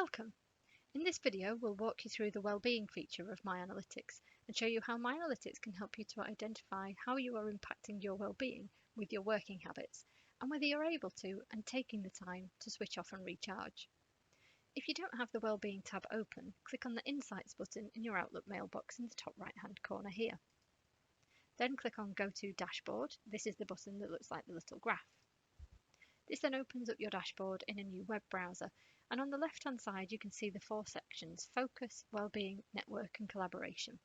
Welcome! In this video, we'll walk you through the Wellbeing feature of My Analytics and show you how My Analytics can help you to identify how you are impacting your well-being with your working habits and whether you're able to and taking the time to switch off and recharge. If you don't have the Wellbeing tab open, click on the Insights button in your Outlook mailbox in the top right-hand corner here. Then click on Go to Dashboard. This is the button that looks like the little graph. This then opens up your dashboard in a new web browser, and on the left-hand side you can see the 4 sections: Focus, Wellbeing, Network and Collaboration.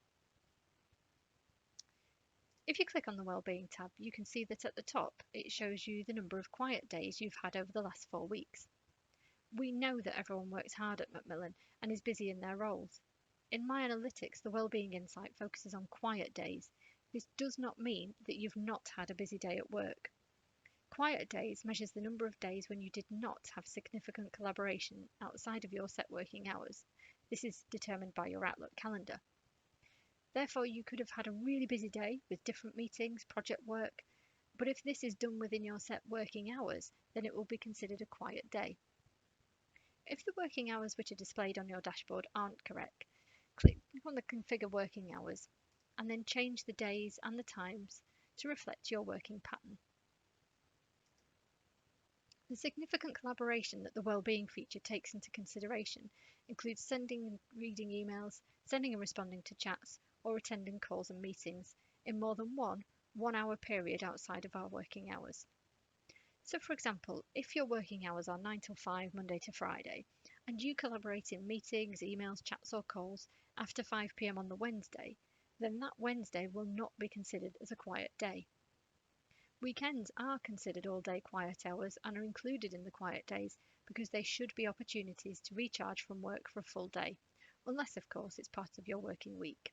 If you click on the Wellbeing tab, you can see that at the top it shows you the number of quiet days you've had over the last 4 weeks. We know that everyone works hard at Macmillan and is busy in their roles. In My Analytics, the Wellbeing Insight focuses on quiet days. This does not mean that you've not had a busy day at work. Quiet days measures the number of days when you did not have significant collaboration outside of your set working hours. This is determined by your Outlook calendar. Therefore, you could have had a really busy day with different meetings, project work, but if this is done within your set working hours, then it will be considered a quiet day. If the working hours which are displayed on your dashboard aren't correct, click on the Configure Working Hours and then change the days and the times to reflect your working pattern. The significant collaboration that the Wellbeing feature takes into consideration includes sending and reading emails, sending and responding to chats, or attending calls and meetings in more than one 1-hour period outside of our working hours. So for example, if your working hours are 9 till 5 Monday to Friday, and you collaborate in meetings, emails, chats or calls after 5 p.m. on the Wednesday, then that Wednesday will not be considered as a quiet day. Weekends are considered all-day quiet hours and are included in the quiet days because they should be opportunities to recharge from work for a full day, unless of course it's part of your working week.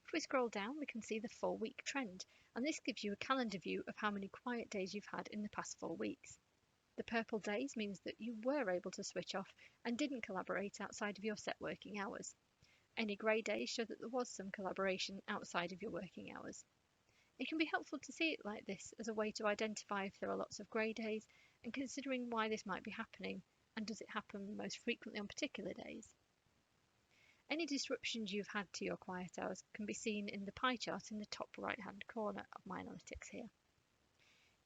If we scroll down, we can see the 4-week trend, and this gives you a calendar view of how many quiet days you've had in the past 4 weeks. The purple days means that you were able to switch off and didn't collaborate outside of your set working hours. Any grey days show that there was some collaboration outside of your working hours. It can be helpful to see it like this as a way to identify if there are lots of grey days and considering why this might be happening, and does it happen most frequently on particular days. Any disruptions you've had to your quiet hours can be seen in the pie chart in the top right hand corner of My Analytics here.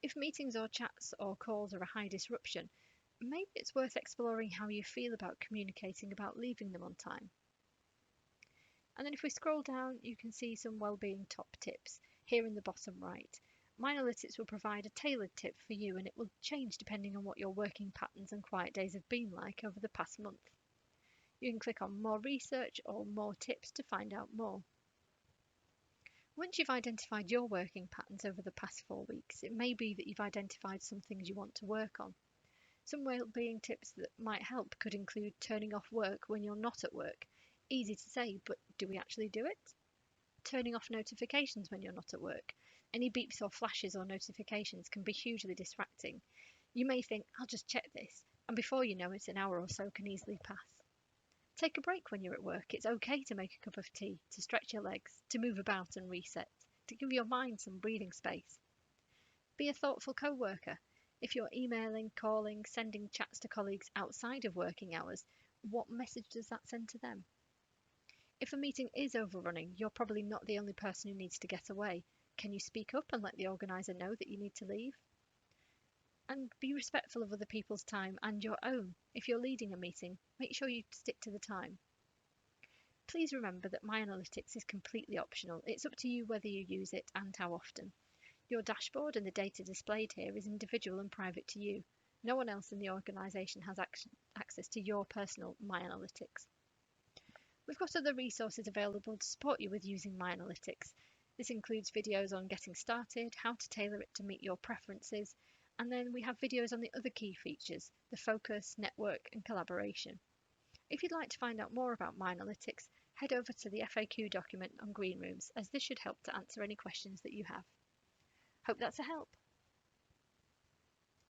If meetings or chats or calls are a high disruption, maybe it's worth exploring how you feel about communicating about leaving them on time. And then if we scroll down, you can see some wellbeing top tips here in the bottom right. My Analytics will provide a tailored tip for you, and it will change depending on what your working patterns and quiet days have been like over the past month. You can click on More Research or More Tips to find out more. Once you've identified your working patterns over the past 4 weeks, it may be that you've identified some things you want to work on. Some wellbeing tips that might help could include turning off work when you're not at work. Easy to say, but do we actually do it? Turning off notifications when you're not at work. Any beeps or flashes or notifications can be hugely distracting. You may think, I'll just check this, and before you know it, an hour or so can easily pass. Take a break when you're at work. It's okay to make a cup of tea, to stretch your legs, to move about and reset, to give your mind some breathing space. Be a thoughtful co-worker. If you're emailing, calling, sending chats to colleagues outside of working hours, what message does that send to them? If a meeting is overrunning, you're probably not the only person who needs to get away. Can you speak up and let the organiser know that you need to leave? And be respectful of other people's time and your own. If you're leading a meeting, make sure you stick to the time. Please remember that My Analytics is completely optional. It's up to you whether you use it and how often. Your dashboard and the data displayed here is individual and private to you. No one else in the organisation has access to your personal My Analytics. We've got other resources available to support you with using My Analytics. This includes videos on getting started, how to tailor it to meet your preferences, and then we have videos on the other key features, the focus, network and collaboration. If you'd like to find out more about My Analytics, head over to the FAQ document on Green Rooms, as this should help to answer any questions that you have. Hope that's a help.